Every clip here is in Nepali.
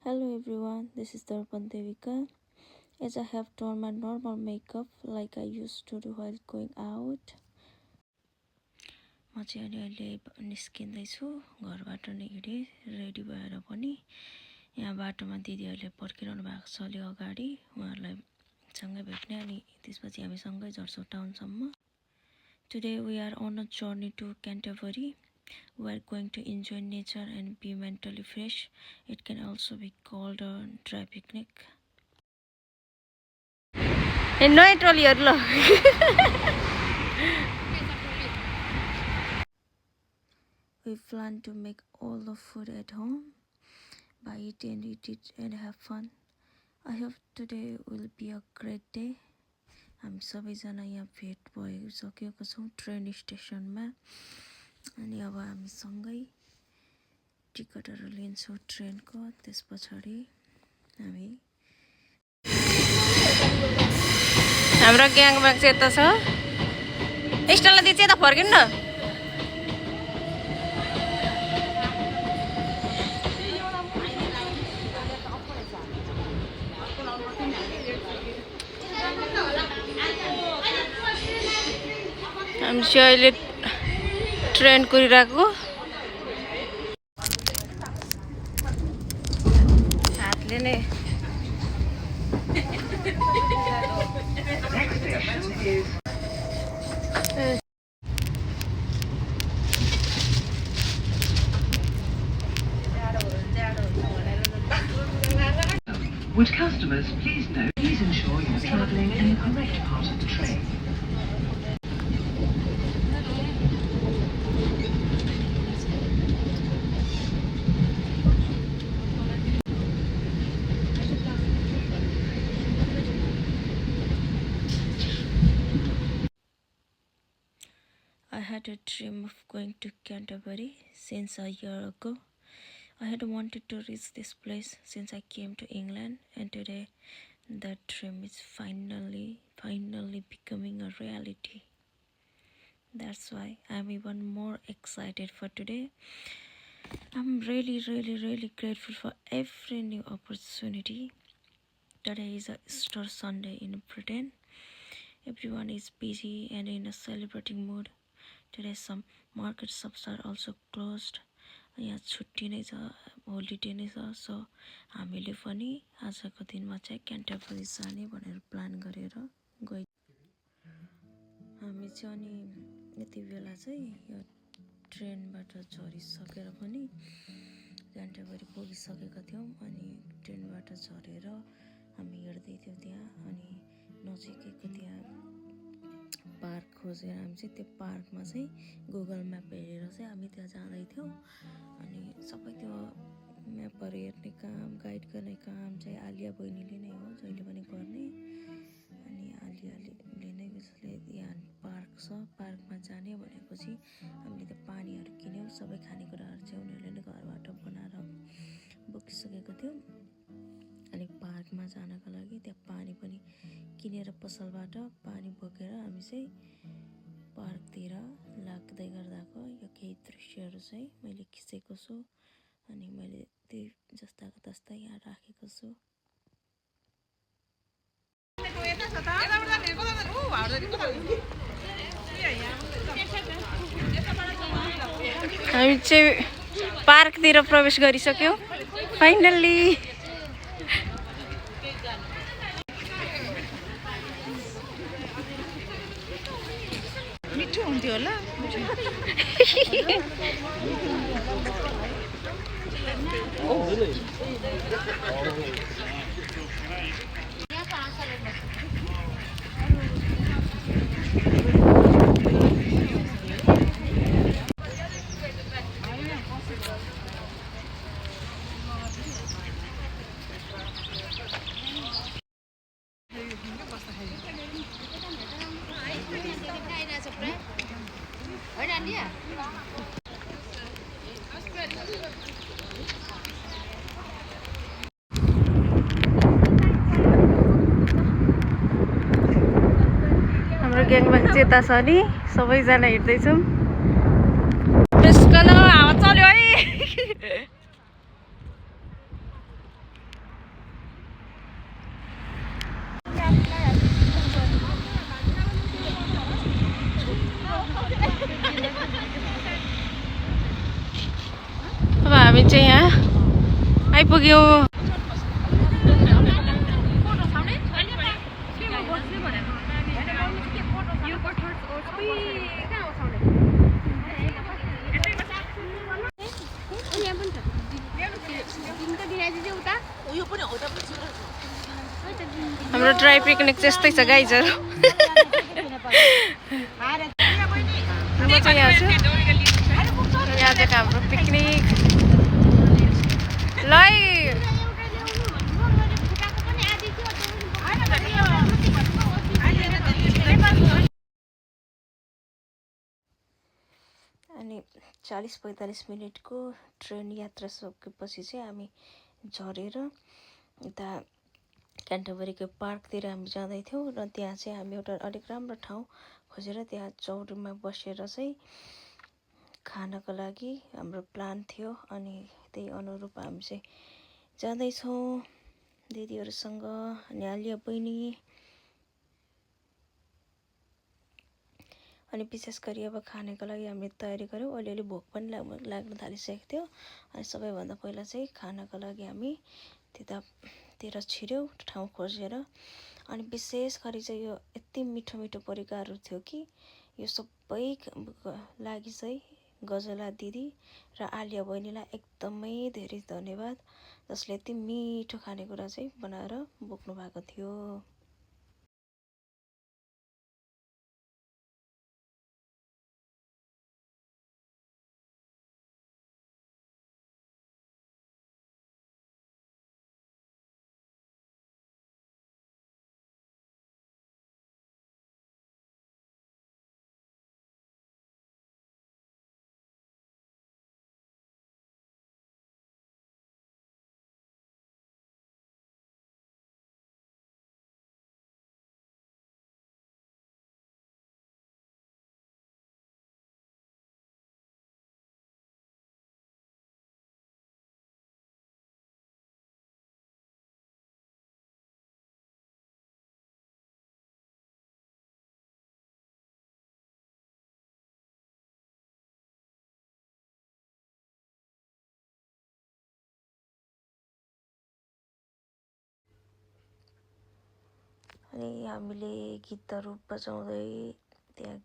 Hello everyone, this is Darpan Devika. As I have done my normal makeup like I used to do while going out. म चाहिँ अहिले निस्किँदैछु घरबाट नै हिँडेँ रेडी भएर पनि यहाँ बाटोमा दिदीहरूले पर्खिरहनु भएको छ अलि अगाडि उहाँहरूलाई सँगै भेट्ने अनि त्यसपछि हामी सँगै झर्छौँ टाउनसम्म. Today we are on a journey to Canterbury. We are going to enjoy nature and be mentally fresh. It can also be called a dry picnic. And no trolley lo. We plan to make all the food at home, buy it and eat it and have fun. I hope today will be a great day. हामी सबैजना यहाँ भेट भइसकेको छौँ ट्रेन स्टेसनमा अनि अब हामी सँगै टिकटहरू लिन्छौँ ट्रेनको. त्यस पछाडि हामी हाम्रो ग्याङमा चाहिँ यता छ स्टलला दिन्छ यता फर्किनु न. हामी चाहिँ अहिले ट्रेन कुरिरहेको हातले नै Would customers please note, please ensure you're travelling in the correct part of the train. I had a dream of going to Canterbury since a year ago. I had wanted to reach this place since I came to England, and today that dream is finally becoming a reality. That's why I'm even more excited for today. I'm really grateful for every new opportunity. Today is a Easter Sunday in Britain. Everyone is busy and in a celebrating mood. Today some market shops are also closed. यहाँ छुट्टी नै छ, होलिडे नै छ. सो हामीले पनि आजको दिनमा चाहिँ क्यान्टरबरी जाने भनेर प्लान गरेर गए. हामी चाहिँ अनि यति बेला चाहिँ यो ट्रेनबाट झरिसकेर पनि क्यान्टरबरी पुगिसकेका थियौँ. अनि ट्रेनबाट झरेर हामी हिँड्दै थियौँ त्यहाँ अनि नजिकैको त्यहाँ पार्क खोजेर हामी चाहिँ त्यो पार्कमा चाहिँ गुगल म्याप हेरेर चाहिँ हामी त्यहाँ जाँदै थियौँ. अनि सबै त्यो म्यापहरू हेर्ने काम गाइड गर्ने काम चाहिँ आलिया बहिनीले नै हो जहिले पनि गर्ने. अनि आलियाले नै जसले यहाँ पार्क छ पार्कमा जाने भनेपछि हामीले त्यो पानीहरू किन्यौँ. सबै खानेकुराहरू चाहिँ उनीहरूले नै घरबाट बनाएर बोकिसकेको थियौँ. अनि पार्कमा जानको लागि त्यहाँ पानी पनि किनेर पसलबाट पानी बोकेर हामी चाहिँ पार्कतिर लाग्दै गर्दाको यो केही दृश्यहरू चाहिँ मैले खिचेको छु अनि मैले त्यही जस्ताको तस्तै यहाँ राखेको छु. हामी चाहिँ पार्कतिर प्रवेश गरिसक्यौँ फाइनल्ली. मिठो हुन्थ्यो होला. हाम्रो ग्याङमा चेता छ नि सबैजना हिँड्दैछौँ. हावा चल्यो है. आइपुग्यो। हाम्रो ड्राई पिकनिक चाहिँ यस्तै छ गाइजहरू। म चाहिँ यहाँ छु, यहाँ चाहिँ हाम्रो पिकनिक ल अनि 40-45 मिनटको ट्रेन यात्रा सकेपछि चाहिँ हामी झरेर यता क्यान्टरबरीको पार्कतिर हामी जाँदैथ्यौँ र त्यहाँ चाहिँ हामी एउटा अलिक राम्रो ठाउँ खोजेर त्यहाँ चौरमा बसेर चाहिँ खानको लागि हाम्रो प्लान थियो। अनि त्यही अनुरूप हामी चाहिँ जाँदैछौँ दिदीहरूसँग। अनि आलिया बहिनी अनि विशेष गरी अब खानेको लागि हामीले तयारी गऱ्यौँ। अलिअलि भोक पनि लाग्न थालिसकेको थियो। अनि सबैभन्दा पहिला चाहिँ खानाको लागि हामी त्यतातिर छिर्यौँ ठाउँ खोजेर। अनि विशेष गरी चाहिँ यो यति मिठो मिठो परिकारहरू थियो कि यो सबै लागि चाहिँ गजला दिदी र आलिया बहिनीलाई एकदमै धेरै धन्यवाद, जसले यति मिठो खानेकुरा चाहिँ बनाएर बोक्नु भएको थियो। अनि हामीले गीतहरू बजाउँदै त्यहाँ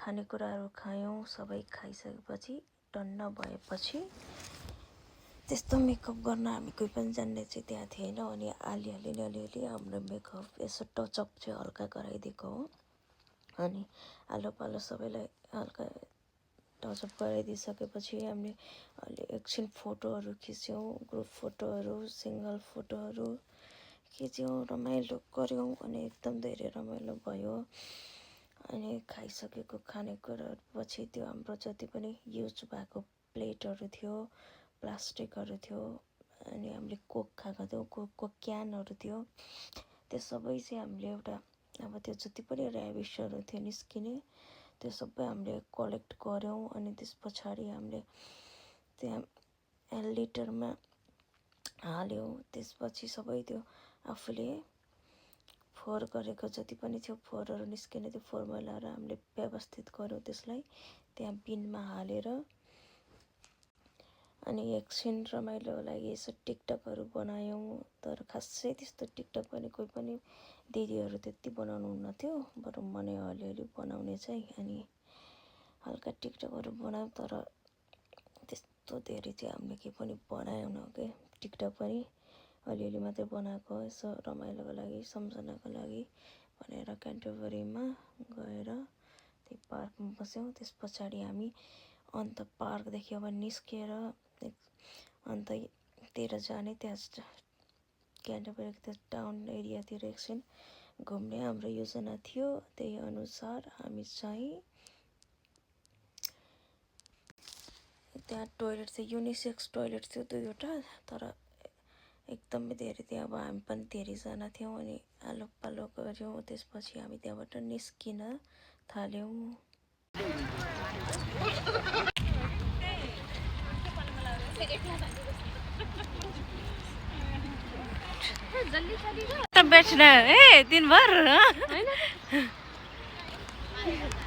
खानेकुराहरू खायौँ। सबै खाइसकेपछि टन्न भएपछि त्यस्तो मेकअप गर्न हामी कोही पनि जान्ने चाहिँ त्यहाँ थिएन। अनि आलियाले नि अलिअलि हाम्रो मेकअप यसो टचअप चाहिँ हल्का गराइदिएको हो। अनि आलो पालो सबैलाई हल्का टचअप गराइदिइसकेपछि हामीले अलि एकछिन फोटोहरू खिच्यौँ, ग्रुप फोटोहरू, सिङ्गल फोटोहरू खिच्यौँ, रमाइलो गऱ्यौँ। अनि एकदम धेरै रमाइलो भयो। अनि खाइसकेको खानेकुराहरू पछि त्यो हाम्रो जति पनि युज भएको प्लेटहरू थियो, प्लास्टिकहरू थियो, अनि हामीले कोक खाएको थियौँ, कोकको क्यानहरू थियो, त्यो सबै चाहिँ हामीले एउटा अब त्यो जति पनि ऱ्याबिसहरू थियो निस्किने त्यो सबै हामीले कलेक्ट गऱ्यौँ। अनि त्यस पछाडि हामीले त्यहाँ लिटरमा हाल्यौँ। त्यसपछि सबै त्यो आफूले फोहोर गरेको जति पनि थियो फोहोरहरू निस्किने त्यो फोहोर मैलाहरू हामीले व्यवस्थित गऱ्यौँ, त्यसलाई त्यहाँ बिनमा हालेर। अनि एकछिन रमाइलोको लागि यसो टिकटकहरू बनायौँ। तर खासै त्यस्तो टिकटक पनि कोही पनि दिदीहरू त्यति बनाउनु हुन्न थियो, बरु मनै अलिअलि बनाउने चाहिँ। अनि हल्का टिकटकहरू बनायौँ, तर त्यस्तो धेरै चाहिँ हामीले केही पनि बनाएनौँ के। टिकटक पनि अलिअलि मात्रै बनाएको, यसो रमाइलोको लागि सम्झनाको लागि भनेर क्यान्टरबरीमा गएर त्यही पार्कमा बस्यौँ। त्यस पछाडि हामी अन्त पार्कदेखि अब निस्केर अन्ततिर जाने, त्यहाँ क्यान्टरबरीको त्यो टाउन एरियातिर एकछिन घुम्ने हाम्रो योजना थियो। त्यही अनुसार हामी चाहिँ त्यहाँ टोइलेट चाहिँ युनिसेक्स टोइलेट थियो 2वटा, तर एकदमै धेरै थियो। अब हामी पनि धेरैजना थियौँ। अनि आलो पालो गऱ्यौँ। त्यसपछि हामी त्यहाँबाट निस्किन थाल्यौँ। बैठना है दिनभर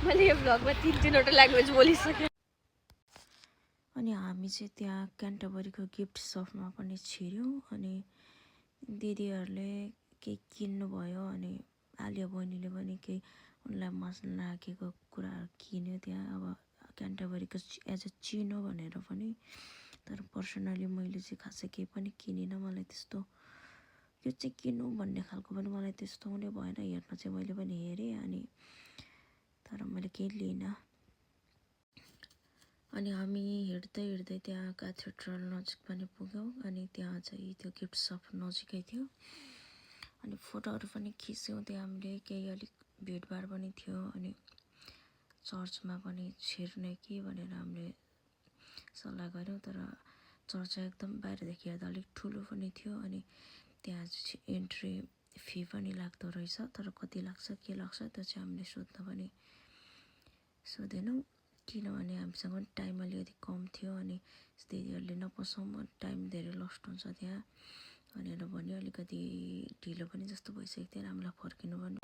मैले यो भ्लगमा 3-3वटा ल्याङ्ग्वेज बोलिसकेँ। अनि हामी हामी चाहिँ त्यहाँ क्यान्टरबरीको गिफ्ट सपमा पनि छिर्यौँ अनि दिदीहरूले केही किन्नुभयो अनि आलिया बहिनीले पनि केही उनलाई मन लागेको कुराहरू किन्यो त्यहाँ। अब क्यान्टरबरीको एज अ चिनो भनेर पनि। तर पर्सनली मैले चाहिँ खासै केही पनि किनिनँ। मलाई त्यस्तो यो चाहिँ किन्नु भन्ने खालको पनि मलाई त्यस्तो हुने भएन। हेर्न चाहिँ मैले पनि हेरेँ अनि तर मैले केही लिइनँ। अनि हामी हिँड्दै त्यहाँ क्याथेड्रल नजिक पनि पुग्यौँ अनि त्यहाँ चाहिँ त्यो गिफ्ट सप नजिकै थियो अनि फोटोहरू पनि खिच्यौँ त्यहाँ हामीले। केही अलिक भिडभाड पनि थियो अनि चर्चमा पनि छिर्ने कि भनेर हामीले सल्लाह गऱ्यौँ। तर चर्च एकदम बाहिरदेखि हेर्दा अलिक ठुलो पनि थियो अनि त्यहाँ चाहिँ एन्ट्री फी पनि लाग्दो रहेछ। तर कति लाग्छ के लाग्छ त्यो चाहिँ हामीले सोध्न पनि सोधेनौँ किनभने हामीसँग पनि टाइम अलिकति कम थियो अनि दिदीहरूले नपसाउँ टाइम धेरै लस्ट हुन्छ त्यहाँ भनेर भन्यो। अलिकति ढिलो पनि जस्तो भइसकेको थियो हामीलाई फर्किनु पनि।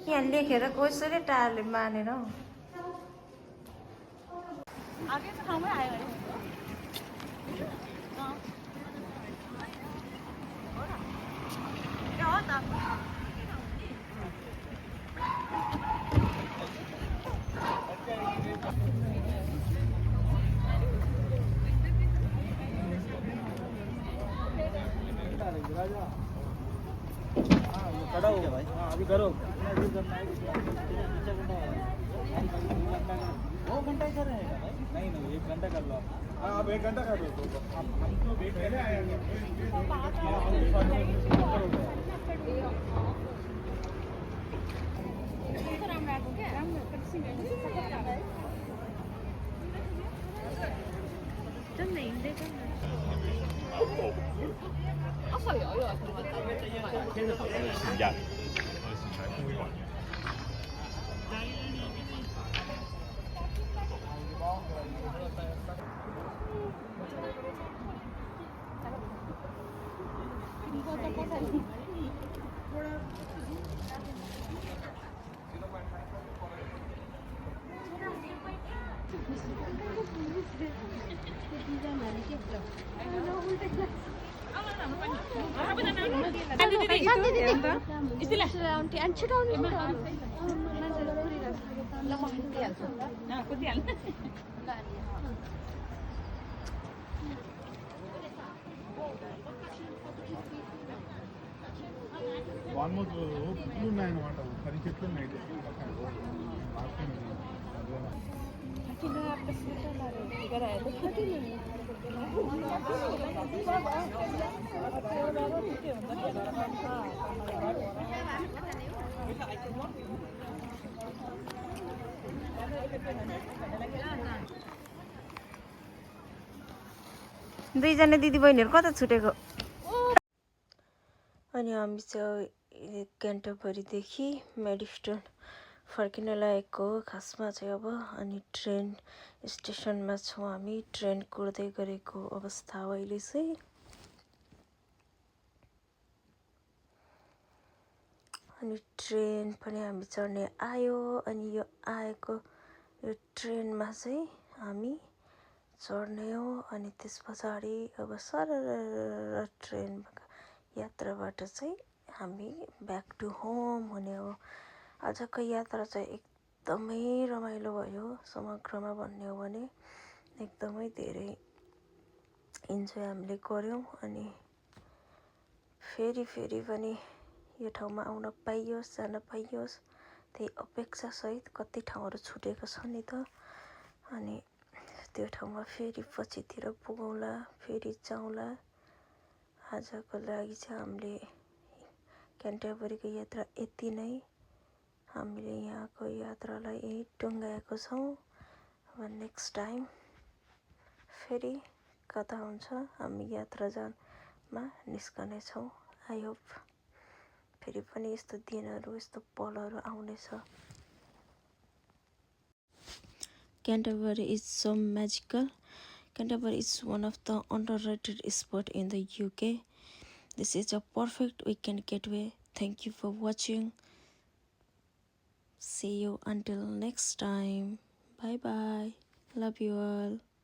यहाँ लेखेर कसरी टाढले मानेर खड़ा हो गया भाई। हाँ अभी करो। 2 घंटा इधर रहेगा भाई। नहीं नहीं 1 घंटा कर लो आप। हाँ आप 1 घंटा कर लो। हम तो वेट कर रहे हैं। ఆల్మోస్ట్ పుట్లు ఉన్నాయన్నమాట పది చెట్లు ఉన్నాయి दुईजना दिदीबहिनीहरू कता छुटेको अनि हामी चाहिँ क्यान्टरबरीदेखि मेडस्टोन फर्किन लागेको हो खासमा चाहिँ अब अनि ट्रेन स्टेसनमा छौँ हामी ट्रेन कुर्दै गरेको अवस्था हो अहिले चाहिँ अनि ट्रेन पनि हामी चढ्ने आयो अनि यो आएको यो ट्रेनमा चाहिँ हामी चढ्ने हो अनि त्यस पछाडि अब सरर ट्रेन यात्राबाट चाहिँ हामी ब्याक टु होम हुने हो आजको यात्रा चाहिँ एकदमै रमाइलो भयो समग्रमा भन्ने हो भने एकदमै धेरै इन्जोय हामीले गर्यौँ अनि फेरि पनि यो ठाउँमा आउन पाइयोस् जान पाइयोस् त्यही अपेक्षासहित कति ठाउँहरू छुटेको छ नि त अनि त्यो ठाउँमा फेरि पछितिर पुगौँला फेरि जाउँला आजको लागि चाहिँ हामीले क्यान्टरबरीको यात्रा यति नै हामीले यहाँको यात्रालाई यही टुङ्गाएको छौँ अब नेक्स्ट टाइम फेरि कता हुन्छ हामी यात्रा जानमा निस्कनेछौँ आई होप फेरि पनि यस्तो दिनहरू यस्तो पलहरू आउनेछ Canterbury is so magical. Canterbury is one of the underrated spots in the UK. This is a perfect weekend getaway. Thank you for watching. See you until next time. Bye bye. Love you all.